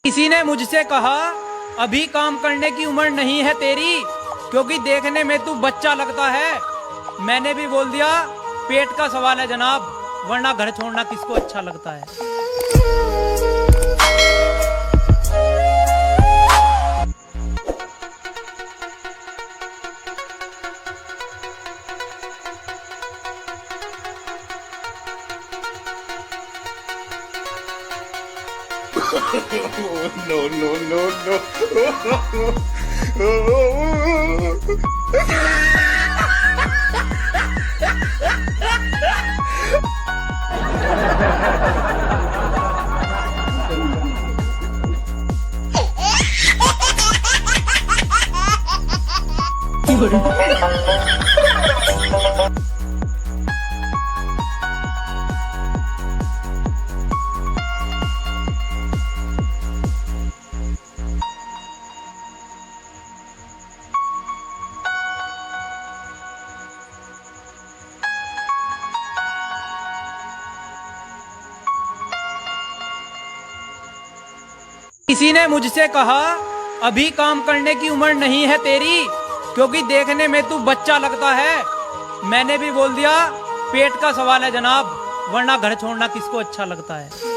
किसी ने मुझसे कहा अभी काम करने की उम्र नहीं है तेरी, क्योंकि देखने में तू बच्चा लगता है। मैंने भी बोल दिया पेट का सवाल है जनाब, वरना घर छोड़ना किसको अच्छा लगता है। No, no, no, no. किसी ने मुझसे कहा अभी काम करने की उम्र नहीं है तेरी, क्योंकि देखने में तू बच्चा लगता है। मैंने भी बोल दिया पेट का सवाल है जनाब, वरना घर छोड़ना किसको अच्छा लगता है।